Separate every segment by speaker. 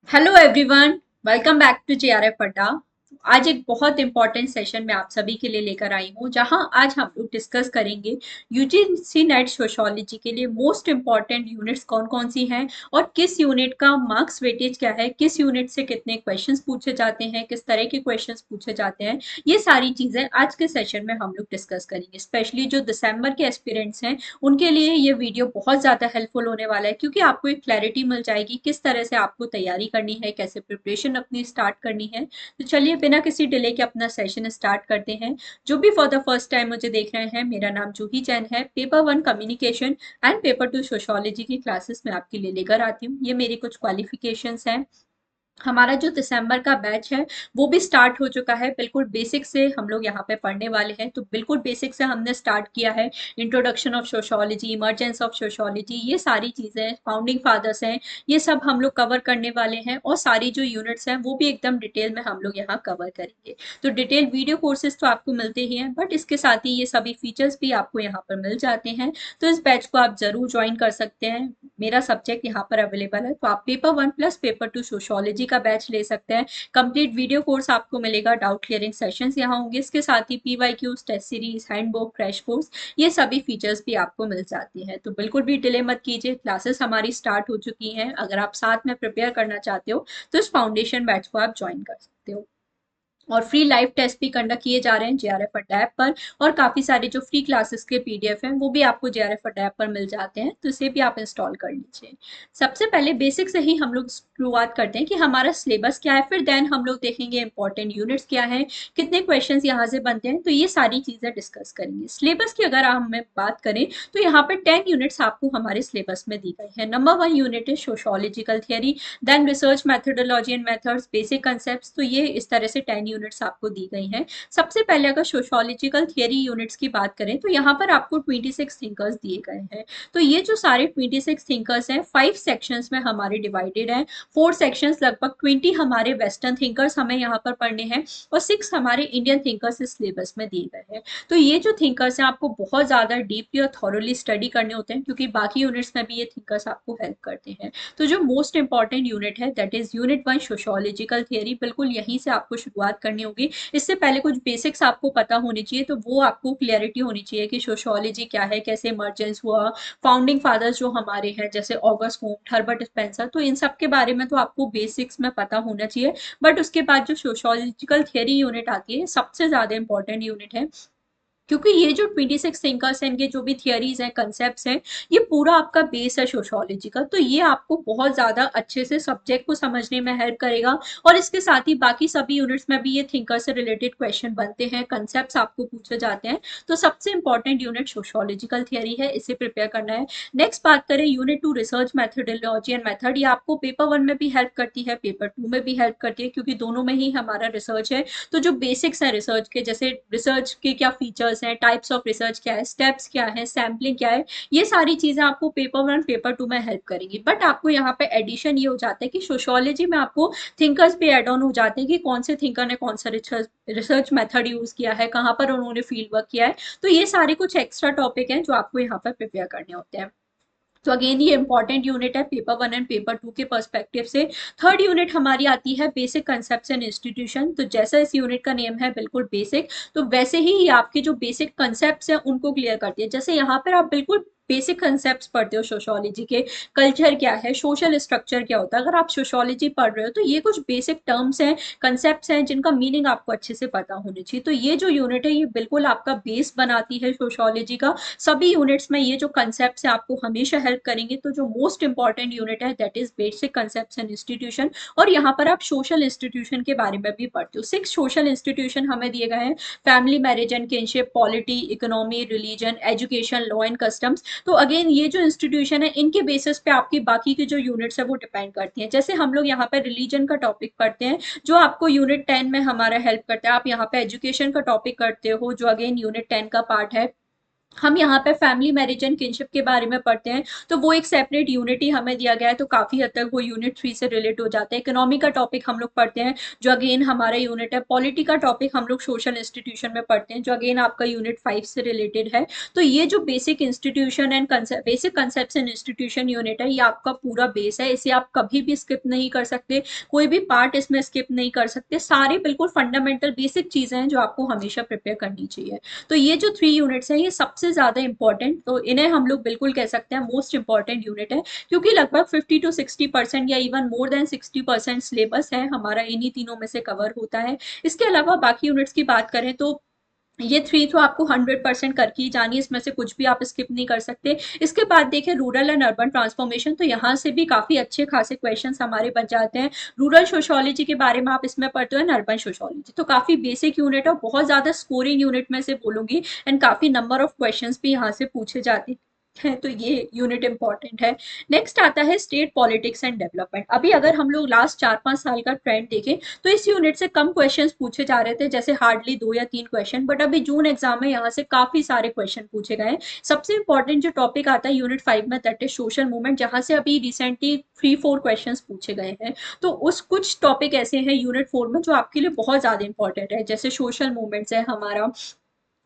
Speaker 1: Hello everyone, welcome back to JRF Adda. आज एक बहुत इंपॉर्टेंट सेशन मैं आप सभी के लिए लेकर आई हूँ, जहां आज हम लोग डिस्कस करेंगे यूजीसी नेट सोशियोलॉजी के लिए मोस्ट इंपॉर्टेंट यूनिट्स कौन कौन सी हैं और किस यूनिट का मार्क्स वेटेज क्या है, किस यूनिट से कितने क्वेश्चंस पूछे जाते हैं, किस तरह के क्वेश्चंस पूछे जाते हैं। ये सारी चीजें आज के सेशन में हम लोग डिस्कस करेंगे। स्पेशली जो दिसंबर के एस्पिरेंट्स हैं उनके लिए ये वीडियो बहुत ज़्यादा हेल्पफुल होने वाला है, क्योंकि आपको एक क्लैरिटी मिल जाएगी किस तरह से आपको तैयारी करनी है, कैसे प्रिपरेशन अपनी स्टार्ट करनी है। तो चलिए बिना किसी डिले के अपना सेशन स्टार्ट करते हैं। जो भी फॉर द फर्स्ट टाइम मुझे देख रहे हैं, मेरा नाम जूही जैन है। Paper one communication and paper two sociology की क्लासेस मैं आपके लिए लेकर आती हूँ। ये मेरी कुछ क्वालिफिकेशंस हैं। हमारा जो दिसंबर का बैच है वो भी स्टार्ट हो चुका है। बिल्कुल बेसिक से हम लोग यहाँ पे पढ़ने वाले हैं, तो बिल्कुल बेसिक से हमने स्टार्ट किया है। Introduction of sociology, emergence of sociology, ये सारी चीजें, फाउंडिंग फादर्स हैं, ये सब हम लोग कवर करने वाले हैं। और सारी जो यूनिट्स हैं वो भी एकदम डिटेल में हम लोग यहाँ कवर करेंगे। तो डिटेल वीडियो कोर्सेज तो आपको मिलते ही हैं, बट इसके साथ ही ये सभी फीचर्स भी आपको यहाँ पर मिल जाते हैं। तो इस बैच को आप जरूर ज्वाइन कर सकते हैं। मेरा सब्जेक्ट यहाँ पर अवेलेबल है, तो आप paper one plus paper two sociology का बैच ले सकते हैं। कंप्लीट वीडियो कोर्स आपको मिलेगा, डाउट क्लियरिंग सेशंस यहाँ होंगे, इसके साथ ही PYQs, test series, handbook, crash course, ये सभी फीचर्स भी आपको मिल जाती हैं। तो बिल्कुल भी डिले मत कीजिए, क्लासेस हमारी स्टार्ट हो चुकी हैं। अगर आप साथ में प्रिपेयर करना चाहते हो तो इस फाउंडेशन बैच को आप ज्वाइन कर सकते हो। और फ्री लाइव टेस्ट भी कंडक्ट किए जा रहे हैं जेआरएफ अड्डा ऐप पर। और काफी सारे जो फ्री क्लासेस के पीडीएफ हैं वो भी आपको जेआरएफ अड्डा ऐप पर मिल जाते हैं, तो इसे भी आप इंस्टॉल कर लीजिए। सबसे पहले बेसिक से ही हम लोग शुरुआत करते हैं कि हमारा सिलेबस क्या है, फिर देन हम लोग देखेंगे इंपॉर्टेंट यूनिट्स क्या है, कितने क्वेश्चंस यहाँ से बनते हैं, तो ये सारी चीजें डिस्कस करेंगे। सिलेबस की अगर हम बात करें तो यहाँ पर 10 यूनिट्स आपको हमारे सिलेबस में दी गई है। नंबर वन यूनिट है sociological theory, then research methodology and methods, basic concept. तो ये इस तरह से 10 यूनिट्स आपको दी गई हैं। सबसे पहले अगर सोशोलॉजिकल थियरी यूनिट्स की बात करें तो यहाँ पर आपको 26 थिंकर्स दिए गए हैं। तो ये जो सारे 26 थिंकर्स हैं 5 सेक्शंस में हमारे डिवाइडेड हैं। 4 सेक्शंस लगभग 20 हमारे वेस्टर्न थिंकर्स हमें यहाँ पर पढ़ने हैं और 6 हमारे इंडियन थिंकर्स इस सिलेबस में दिए गए हैं। तो ये जो थिंकर्स हैं आपको बहुत ज्यादा डीपली और थॉरोली स्टडी करने होते हैं, क्योंकि बाकी यूनिट्स में भी ये थिंकर्स आपको हेल्प करते हैं। तो जो मोस्ट इंपॉर्टेंट यूनिट है that is unit one sociological theory, बिल्कुल यहीं से आपको शुरुआत करनी होगी। इससे पहले कुछ बेसिक्स आपको पता होनी चाहिए, तो वो आपको क्लियरिटी होनी चाहिए कि सोशोलॉजी क्या है, कैसे इमर्जेंस हुआ, फाउंडिंग फादर्स जो हमारे हैं जैसे ऑगस्ट कॉम्ट, हर्बर्ट स्पेंसर, तो इन सब के बारे में तो आपको बेसिक्स में पता होना चाहिए। बट उसके बाद जो सोशोलॉजिकल थियरी यूनिट आती है सबसे ज्यादा इंपॉर्टेंट यूनिट है, क्योंकि ये जो 26 थिंकर्स हैं, इनके जो भी थियरीज हैं, कंसेप्ट हैं, ये पूरा आपका बेस है सोशोलॉजी का। तो ये आपको बहुत ज्यादा अच्छे से सब्जेक्ट को समझने में हेल्प करेगा। और इसके साथ ही बाकी सभी यूनिट्स में भी ये थिंकर से रिलेटेड क्वेश्चन बनते हैं, कंसेप्ट आपको पूछे जाते हैं। तो सबसे इंपॉर्टेंट यूनिट सोशोलॉजिकल थियरी है, इसे प्रिपेयर करना है। नेक्स्ट बात करें unit two research methodology and method, ये आपको पेपर वन में भी हेल्प करती है, पेपर टू में भी हेल्प करती है, क्योंकि दोनों में ही हमारा रिसर्च है। तो जो बेसिक्स है रिसर्च के, जैसे रिसर्च के क्या फीचर्स हैं, टाइप्स ऑफ रिसर्च क्या है, स्टेप्स क्या है, सैम्पलिंग क्या है, ये सारी चीजें आपको पेपर वन पेपर टू में हेल्प करेंगी। बट आपको यहाँ पे एडिशन ये हो जाता है कि सोशोलॉजी में आपको थिंकर्स भी एड ऑन हो जाते हैं कि कौन से थिंकर ने कौन सा रिसर्च मेथड यूज किया है, कहाँ पर उन्होंने फील्ड वर्क किया है। तो ये सारे कुछ एक्स्ट्रा टॉपिक हैं जो आपको यहाँ पर प्रिपेयर करने होते हैं। तो अगेन ये इंपॉर्टेंट यूनिट है paper one and paper two के पर्सपेक्टिव से। थर्ड यूनिट हमारी आती है बेसिक कंसेप्ट एंड इंस्टीट्यूशन। तो जैसा इस यूनिट का नेम है बिल्कुल बेसिक, तो वैसे ही ये आपके जो बेसिक कंसेप्ट हैं उनको क्लियर करती है। जैसे यहाँ पर आप बिल्कुल बेसिक कंसेप्ट पढ़ते हो सोशोलॉजी के, कल्चर क्या है, सोशल स्ट्रक्चर क्या होता है। अगर आप सोशोलॉजी पढ़ रहे हो तो ये कुछ बेसिक टर्म्स हैं, कंसेप्ट हैं, जिनका मीनिंग आपको अच्छे से पता होनी चाहिए। तो ये जो यूनिट है ये बिल्कुल आपका बेस बनाती है सोशोलॉजी का। सभी यूनिट्स में ये जो कंसेप्ट है आपको हमेशा हेल्प करेंगे। तो जो मोस्ट इंपॉर्टेंट यूनिट है that is basic concept and institution. और यहाँ पर आप सोशल इंस्टीट्यूशन के बारे में भी पढ़ते हो। 6 सोशल इंस्टीट्यूशन हमें दिए गए हैं, family, marriage and kinship, polity, economy, religion, education, law and customs. तो अगेन ये जो इंस्टीट्यूशन है इनके बेसिस पे आपकी बाकी की जो यूनिट्स है वो डिपेंड करती हैं। जैसे हम लोग यहाँ पे रिलीजन का टॉपिक पढ़ते हैं जो आपको यूनिट 10 में हमारा हेल्प करता है। आप यहाँ पे एजुकेशन का टॉपिक करते हो जो अगेन यूनिट 10 का पार्ट है। हम यहाँ पे फैमिली मैरिज एंड किनशिप के बारे में पढ़ते हैं, तो वो एक सेपरेट यूनिट ही हमें दिया गया है, तो काफी हद तक वो यूनिट 3 से रिलेट हो जाता है। इकोनॉमी का टॉपिक हम लोग पढ़ते हैं, जो अगेन हमारा यूनिट है। पॉलिटी का टॉपिक हम लोग सोशल इंस्टीट्यूशन में पढ़ते हैं, जो अगेन आपका यूनिट 5 से रिलेटेड है। तो ये जो basic institution and basic concept and institution unit है, ये आपका पूरा बेस है, इसे आप कभी भी स्किप नहीं कर सकते, कोई भी पार्ट इसमें स्किप नहीं कर सकते। सारी बिल्कुल फंडामेंटल बेसिक चीजें हैं जो आपको हमेशा प्रिपेयर करनी चाहिए। तो ये जो 3 यूनिट्स हैं, ये सबसे ज्यादा इंपॉर्टेंट, तो इन्हें हम लोग बिल्कुल कह सकते हैं मोस्ट इंपॉर्टेंट यूनिट है, क्योंकि लगभग 50 to 60% या इवन मोर देन 60% सिलेबस है हमारा इन्हीं तीनों में से कवर होता है। इसके अलावा बाकी यूनिट्स की बात करें तो ये 3 तो आपको 100% करके ही जानी है, इसमें से कुछ भी आप स्किप नहीं कर सकते। इसके बाद देखें रूरल एंड अर्बन ट्रांसफॉर्मेशन, तो यहाँ से भी काफी अच्छे खासे क्वेश्चंस हमारे बन जाते हैं। रूरल सोशियोलॉजी के बारे में आप इसमें पढ़ते हो, एंड अर्बन सोशियोलॉजी, तो काफी बेसिक यूनिट है, बहुत ज्यादा स्कोरिंग यूनिट में से बोलूंगी, एंड काफी नंबर ऑफ क्वेश्चंस भी यहाँ से पूछे जाते है, तो ये यूनिट इंपॉर्टेंट है। नेक्स्ट आता है स्टेट पॉलिटिक्स एंड डेवलपमेंट। अभी अगर हम लोग लास्ट 4-5 साल का ट्रेंड देखें, तो इस यूनिट से कम क्वेश्चंस पूछे जा रहे थे, जैसे हार्डली 2 या 3 क्वेश्चन, बट अभी जून एग्जाम में यहाँ से काफी सारे क्वेश्चन पूछे गए हैं। सबसे इंपॉर्टेंट जो टॉपिक आता है यूनिट 5 में, दैट इज सोशल मूवमेंट, जहां से अभी रिसेंटली 3-4 क्वेश्चन पूछे गए हैं। तो उस कुछ टॉपिक ऐसे हैं यूनिट 4 में जो आपके लिए बहुत ज्यादा इंपॉर्टेंट है, जैसे सोशल मूवमेंट्स है हमारा,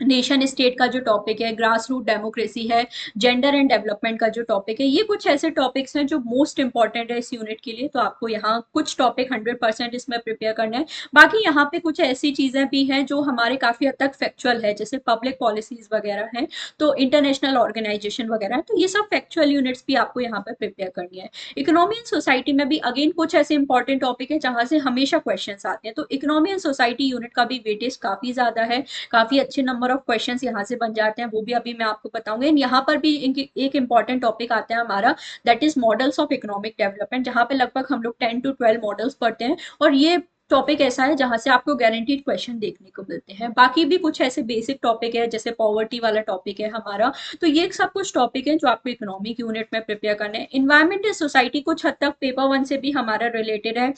Speaker 1: नेशन स्टेट का जो टॉपिक है, ग्रास रूट डेमोक्रेसी है, जेंडर एंड डेवलपमेंट का जो टॉपिक है, ये कुछ ऐसे टॉपिक्स हैं जो मोस्ट इंपॉर्टेंट है इस यूनिट के लिए। तो आपको यहाँ कुछ टॉपिक 100% इसमें प्रिपेयर करना है। बाकी यहाँ पे कुछ ऐसी चीजें भी हैं जो हमारे काफी हद तक फैक्चुअल है, जैसे पब्लिक पॉलिसीज वगैरह हैं, तो इंटरनेशनल ऑर्गेनाइजेशन वगैरह है, तो ये सब फैक्चुअल यूनिट्स भी आपको यहाँ पे प्रिपेयर करनी है। इकोनॉमी एंड सोसाइटी में भी अगेन कुछ ऐसे इंपॉर्टेंट टॉपिक है जहां से हमेशा क्वेश्चन आते हैं, तो इकोनॉमी एंड सोसाइटी यूनिट का भी वेटेज काफी ज्यादा है, काफी अच्छे नंबर ऑफ क्वेश्चंस यहाँ से बन जाते हैं, वो भी अभी मैं आपको बताऊंगी। यहाँ पर भी एक इंपॉर्टेंट टॉपिक आता है हमारा, that is models of economic development, जहाँ पे लगभग हम लोग 10 to 12 मॉडल्स पढ़ते हैं, और ये टॉपिक ऐसा है जहां से आपको गारंटीड क्वेश्चन देखने को मिलते हैं। बाकी भी कुछ ऐसे बेसिक टॉपिक है, जैसे पॉवर्टी वाला टॉपिक है हमारा, तो ये सब कुछ टॉपिक है जो आपको इकोनॉमिक यूनिट में प्रिपेयर करने हैं। इन्वायरमेंट एंड सोसाइटी कुछ हद तक पेपर 1 से भी हमारा रिलेटेड है,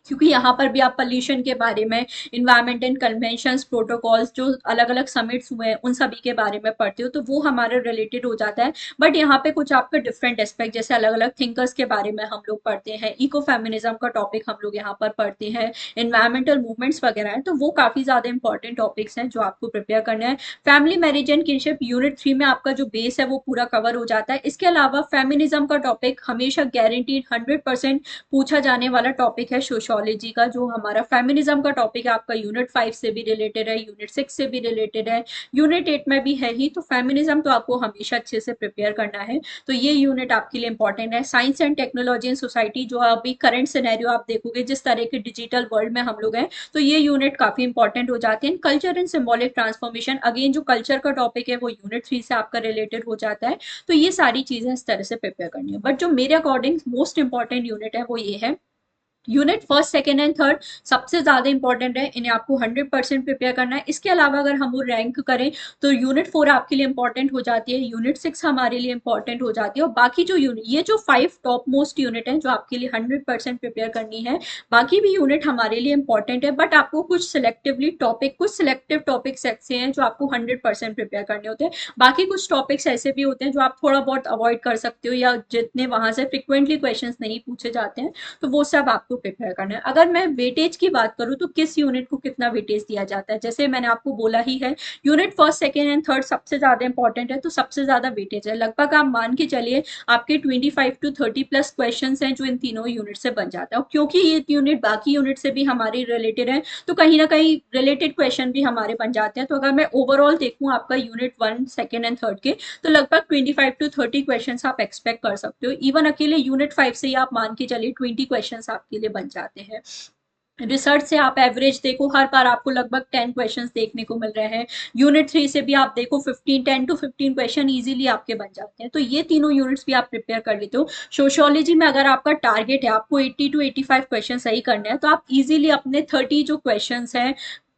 Speaker 1: क्योंकि यहाँ पर भी आप पोल्यूशन के बारे में, इन्वायरमेंट एंड कन्वेंशंस प्रोटोकॉल्स, जो अलग अलग समिट्स हुए हैं उन सभी के बारे में पढ़ते हो, तो वो हमारे रिलेटेड हो जाता है। बट यहाँ पे कुछ आपके डिफरेंट एस्पेक्ट, जैसे अलग अलग थिंकर्स के बारे में हम लोग पढ़ते हैं, इको फेमिनिज्म का टॉपिक हम लोग यहाँ पर पढ़ते हैं, इन्वायरमेंटल मूवमेंट्स वगैरह है, तो वो काफी ज्यादा इंपॉर्टेंट टॉपिक्स हैं जो आपको प्रिपेयर करना है। Family marriage and kinship unit 3 में आपका जो बेस है वो पूरा कवर हो जाता है। इसके अलावा फेमिनिज्म का टॉपिक हमेशा गारंटीड 100% पूछा जाने वाला टॉपिक है सोशियोलॉजी का, जो हमारा फेमिनिज्म का टॉपिक है आपका यूनिट 5 से भी रिलेटेड है, यूनिट 6 से भी रिलेटेड है, यूनिट 8 में भी है ही, तो फेमिनिज्म तो आपको हमेशा अच्छे से प्रिपेयर करना है, तो ये यूनिट आपके लिए इंपॉर्टेंट है। Science and technology and society, जो अभी करंट सिनेरियो आप देखोगे जिस तरह के डिजिटल वर्ल्ड में हम लोग हैं, तो ये यूनिट काफी इंपॉर्टेंट हो जाती है। Culture and symbolic transformation, again जो कल्चर का टॉपिक है वो यूनिट 3 से आपका रिलेटेड हो जाता है, तो ये सारी चीजें इस तरह से प्रिपेयर करनी है। बट जो मेरे अकॉर्डिंग मोस्ट इंपॉर्टेंट यूनिट है वो ये है, unit first second and third सबसे ज्यादा इंपॉर्टेंट है, इन्हें आपको 100% प्रिपेयर करना है। इसके अलावा अगर हम वो रैंक करें, तो यूनिट 4 आपके लिए इंपॉर्टेंट हो जाती है, यूनिट 6 हमारे लिए इंपॉर्टेंट हो जाती है, और बाकी जो यूनिट, ये जो 5 टॉप मोस्ट यूनिट है जो आपके लिए 100% प्रिपेयर करनी है, बाकी भी यूनिट हमारे लिए इंपॉर्टेंट है, बट आपको कुछ सिलेक्टिवली टॉपिक, कुछ सिलेक्टिव टॉपिक्स ऐसे हैं जो आपको 100% प्रिपेयर करने होते हैं। बाकी कुछ टॉपिक्स ऐसे भी होते हैं जो आप थोड़ा बहुत अवॉइड कर सकते हो, या जितने वहां से फ्रिक्वेंटली क्वेश्चंस नहीं पूछे जाते हैं, तो वो सब आपको प्रिपेयर करना है। अगर मैं वेटेज की बात करूँ तो किस यूनिट को कितना वेटेज दिया जाता है, जैसे मैंने आपको बोला ही है, unit first second and third सबसे ज्यादा इंपॉर्टेंट है, तो सबसे ज्यादा वेटेज है, लगभग आप मान के चलिए आपके 25 to 30+ क्वेश्चन हैं जो इन तीनों यूनिट से बन जाता है। क्योंकि ये यूनिट बाकी यूनिट से भी हमारी रिलेटेड है, तो कहीं ना कहीं रिलेटेड क्वेश्चन भी हमारे बन जाते हैं। तो अगर मैं ओवरऑल देखूं आपका यूनिट 1 सेकेंड एंड थर्ड के, तो लगभग 25 to 30 क्वेश्चन आप एक्सपेक्ट कर सकते हो। इवन अकेले यूनिट 5 से ही आप मान के चलिए 20 क्वेश्चन आपके लिए बन जाते हैं। रिसर्च से आप एवरेज देखो, हर बार आपको लगभग 10 क्वेश्चंस देखने को मिल रहे हैं। यूनिट 3 से भी आप देखो 10 to 15 क्वेश्चन इजीली आपके बन जाते हैं, तो ये तीनों यूनिट्स भी आप प्रिपेयर कर लेते हो। सोशियोलॉजी में अगर आपका टारगेट है आपको 80 to 85 क्वेश्चन सही करने हैं, तो आप इजीली अपने 30 जो क्वेश्चन हैं,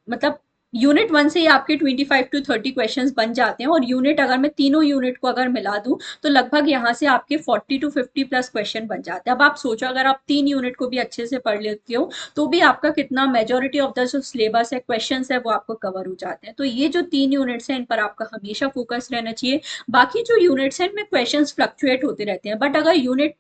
Speaker 1: मतलब यूनिट 1 से ही आपके 25 टू 30 क्वेश्चंस बन जाते हैं, और यूनिट अगर मैं तीनों यूनिट को अगर मिला दूं तो लगभग यहाँ से आपके 40 टू 50 प्लस क्वेश्चन बन जाते हैं। अब आप सोचो अगर आप 3 यूनिट को भी अच्छे से पढ़ लेते हो तो भी आपका कितना मेजोरिटी ऑफ द जो सिलेबस है, क्वेश्चन है, वो आपको कवर हो जाते हैं। तो ये जो 3 यूनिट्स हैं इन पर आपका हमेशा फोकस रहना चाहिए। बाकी जो यूनिट्स हैं इनमें क्वेश्चन फ्लक्चुएट होते रहते हैं, बट अगर यूनिट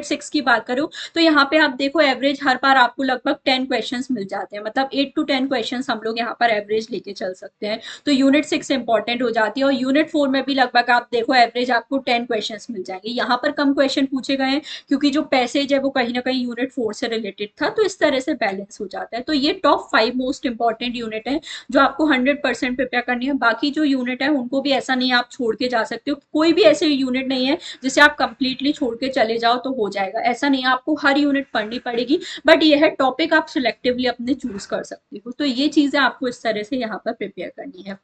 Speaker 1: 6 की बात करूँ तो यहाँ पे आप देखो एवरेज हर बार आपको लगभग 10 क्वेश्चंस मिल जाते हैं, मतलब 8 टू 10 क्वेश्चंस हम लोग यहाँ पर एवरेज लेके चल सकते हैं। तो यूनिट 6 इंपॉर्टेंट हो जाती है, और यूनिट 4 में भी लगभग आप देखो एवरेज आपको 10 क्वेश्चंस मिल जाएंगे। यहाँ पर कम क्वेश्चन पूछे गए हैं क्योंकि जो पैसेज है वो कहीं ना कहीं यूनिट 4 से रिलेटेड था, तो इस तरह से बैलेंस हो जाता है। तो ये टॉप 5 मोस्ट इंपॉर्टेंट यूनिट है जो आपको 100% प्रिपेयर करनी है। बाकी जो यूनिट है उनको भी ऐसा नहीं है आप छोड़ के जा सकते हो, कोई भी ऐसे यूनिट नहीं है जिसे आप कंप्लीटली छोड़ के चले जाओ तो हो जाएगा, ऐसा नहीं है, आपको हर यूनिट पढ़नी पड़ेगी। बट ये है टॉपिक आप सिलेक्टिवली अपने चूज कर सकते हो, तो ये चीजें आपको इस तरह से यहाँ पर प्रिपेयर करनी है।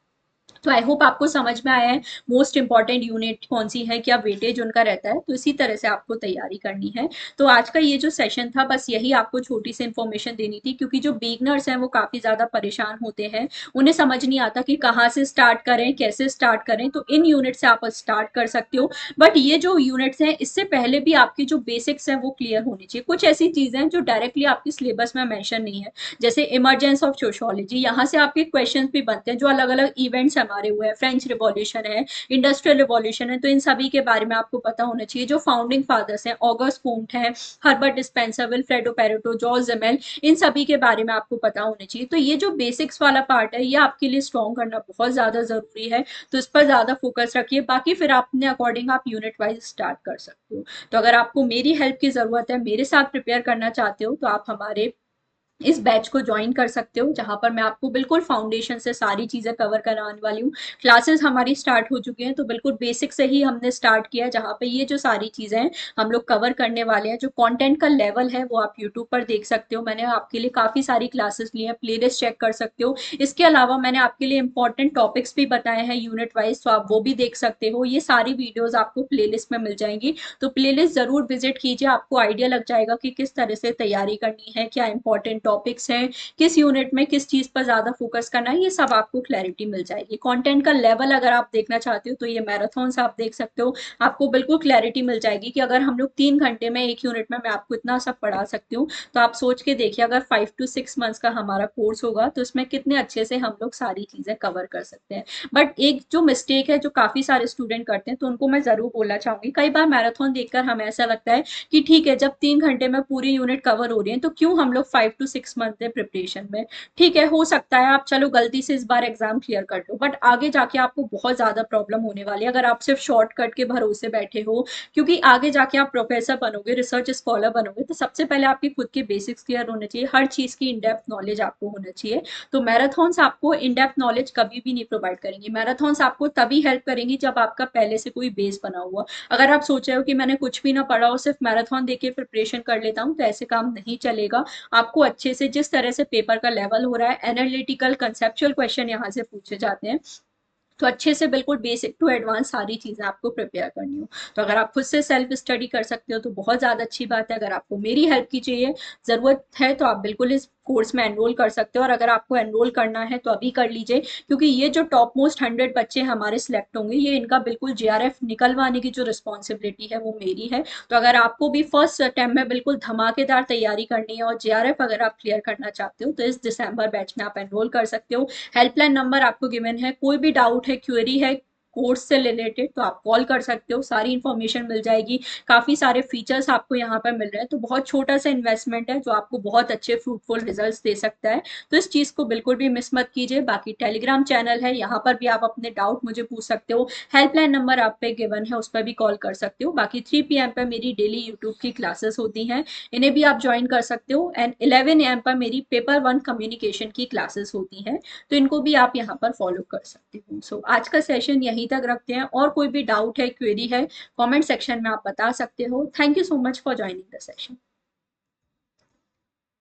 Speaker 1: तो आई होप आपको समझ में आया है मोस्ट इंपॉर्टेंट यूनिट कौन सी है, क्या वेटेज उनका रहता है, तो इसी तरह से आपको तैयारी करनी है। तो आज का ये जो सेशन था बस यही आपको छोटी सी इंफॉर्मेशन देनी थी, क्योंकि जो बिगनर्स हैं वो काफी ज्यादा परेशान होते हैं, उन्हें समझ नहीं आता कि कहाँ से स्टार्ट करें, कैसे स्टार्ट करें। तो इन यूनिट से आप स्टार्ट कर सकते हो, बट ये जो यूनिट्स हैं इससे पहले भी आपकी जो बेसिक्स हैं वो क्लियर होनी चाहिए। कुछ ऐसी चीजें हैं जो डायरेक्टली आपकी सिलेबस में मेंशन नहीं है, जैसे इमरजेंस ऑफ सोशियोलॉजी, यहाँ से आपके क्वेश्चन भी बनते हैं, जो अलग अलग इवेंट्स हमारे हुए हैं, फ्रेंच रिवॉल्यूशन है, इंडस्ट्रियल रिवॉल्यूशन है, तो इन सभी के बारे में आपको पता होना चाहिए। जो फाउंडिंग फादर्स हैं, ऑगस्ट कॉम्ट है, Herbert Spencer, Vilfredo Pareto, George Simmel, इन सभी के बारे में आपको पता होना चाहिए। तो ये जो बेसिक्स वाला पार्ट है ये आपके लिए स्ट्रॉन्ग करना बहुत ज्यादा जरूरी है, तो इस पर ज्यादा फोकस रखिए। बाकी फिर अपने अकॉर्डिंग आप यूनिट वाइज स्टार्ट कर सकते हो। तो अगर आपको मेरी हेल्प की जरूरत है, मेरे साथ प्रिपेयर करना चाहते हो, तो आप हमारे इस बैच को ज्वाइन कर सकते हो, जहां पर मैं आपको बिल्कुल फाउंडेशन से सारी चीजें कवर कराने वाली हूँ। क्लासेस हमारी स्टार्ट हो चुकी हैं, तो बिल्कुल बेसिक से ही हमने स्टार्ट किया है, जहां पे ये जो सारी चीजें हैं हम लोग कवर करने वाले हैं। जो कंटेंट का लेवल है वो आप यूट्यूब पर देख सकते हो, मैंने आपके लिए काफी सारी क्लासेस ली हैं, प्लेलिस्ट चेक कर सकते हो। इसके अलावा मैंने आपके लिए इंपॉर्टेंट टॉपिक्स भी बताए हैं यूनिट वाइज, तो आप वो भी देख सकते हो। ये सारी वीडियोज आपको प्लेलिस्ट में मिल जाएंगी, तो प्लेलिस्ट जरूर विजिट कीजिए, आपको आइडिया लग जाएगा कि किस तरह से तैयारी करनी है, क्या इंपॉर्टेंट टॉपिक्स हैं, किस यूनिट में किस चीज पर ज्यादा फोकस करना है, ये सब आपको क्लैरिटी मिल जाएगी। कंटेंट का लेवल अगर आप देखना चाहते हो तो ये मैराथन आप देख सकते हो, आपको बिल्कुल क्लैरिटी मिल जाएगी कि अगर हम लोग 3 घंटे में एक यूनिट में मैं आपको इतना सब पढ़ा सकती हूँ, तो आप सोच के देखिए अगर 5 टू 6 मंथ्स का हमारा कोर्स होगा तो इसमें कितने अच्छे से हम लोग सारी चीजें कवर कर सकते हैं। बट एक जो मिस्टेक है जो काफी सारे स्टूडेंट करते हैं, तो उनको मैं जरूर बोलना चाहूंगी, कई बार मैराथन देखकर हमें ऐसा लगता है कि ठीक है, जब 3 घंटे में पूरी यूनिट कवर हो रही है तो क्यों हम लोग 5 टू 6 मंथ दे प्रिपरेशन में। ठीक है, हो सकता है आप चलो गलती से इस बार एग्जाम क्लियर कर लो, बट आगे जाके आपको बहुत ज्यादा प्रॉब्लम होने वाली है अगर आप सिर्फ शॉर्टकट के भरोसे बैठे हो। क्योंकि आगे जाके आप प्रोफेसर बनोगे, रिसर्च स्कॉलर बनोगे, तो सबसे पहले आपकी खुद के बेसिक्स क्लियर होने चाहिए, हर चीज की इन डेप्थ नॉलेज आपको होना चाहिए। तो मैराथन्स आपको इन डेप्थ नॉलेज कभी भी नहीं प्रोवाइड करेंगी, मैराथन्स आपको तभी हेल्प करेंगी जब आपका पहले से कोई बेस बना हुआ। अगर आप सोच रहे हो कि मैंने कुछ भी ना पढ़ा हो, सिर्फ मैराथन देके प्रिपरेशन कर लेता हूँ, तो ऐसे काम नहीं चलेगा। आपको अच्छे से जिस तरह से पेपर का लेवल हो रहा है, एनालिटिकल कंसेप्चुअल क्वेश्चन यहाँ से पूछे जाते हैं, तो अच्छे से बिल्कुल बेसिक टू एडवांस सारी चीजें आपको प्रिपेयर करनी हो। तो अगर आप खुद से सेल्फ स्टडी कर सकते हो तो बहुत ज्यादा अच्छी बात है। अगर आपको मेरी हेल्प की चाहिए जरूरत है तो आप बिल्कुल इस कोर्स में एनरोल कर सकते हो, और अगर आपको एनरोल करना है तो अभी कर लीजिए, क्योंकि ये जो टॉप मोस्ट 100 बच्चे हमारे सिलेक्ट होंगे, ये इनका बिल्कुल जेआरएफ निकलवाने की जो रिस्पॉन्सिबिलिटी है वो मेरी है। तो अगर आपको भी फर्स्ट अटेम्प्ट में बिल्कुल धमाकेदार तैयारी करनी है और जेआरएफ अगर आप क्लियर करना चाहते हो, तो इस दिसंबर बैच में आप एनरोल कर सकते हो। हेल्पलाइन नंबर आपको गिवन है, कोई भी डाउट है, क्वेरी है कोर्स से रिलेटेड, तो आप कॉल कर सकते हो, सारी इंफॉर्मेशन मिल जाएगी। काफी सारे फीचर्स आपको यहाँ पर मिल रहे हैं, तो बहुत छोटा सा इन्वेस्टमेंट है जो आपको बहुत अच्छे फ्रूटफुल रिजल्ट्स दे सकता है। तो इस चीज को बिल्कुल भी मिस मत कीजिए। बाकी टेलीग्राम चैनल है, यहाँ पर भी आप अपने डाउट मुझे पूछ सकते हो, हेल्पलाइन नंबर आप पे गिवन है, उस पर भी कॉल कर सकते हो। बाकी 3 PM पर मेरी डेली यूट्यूब की क्लासेस होती हैं, इन्हें भी आप ज्वाइन कर सकते हो। एंड 11 AM पर मेरी पेपर 1 कम्युनिकेशन की क्लासेस होती हैं, तो इनको भी आप यहाँ पर फॉलो कर सकते हो। सो आज का सेशन यहीं तक रखते हैं, और कोई भी डाउट है, क्वेरी है, कमेंट सेक्शन में आप बता सकते हो। Thank you so much for joining the session.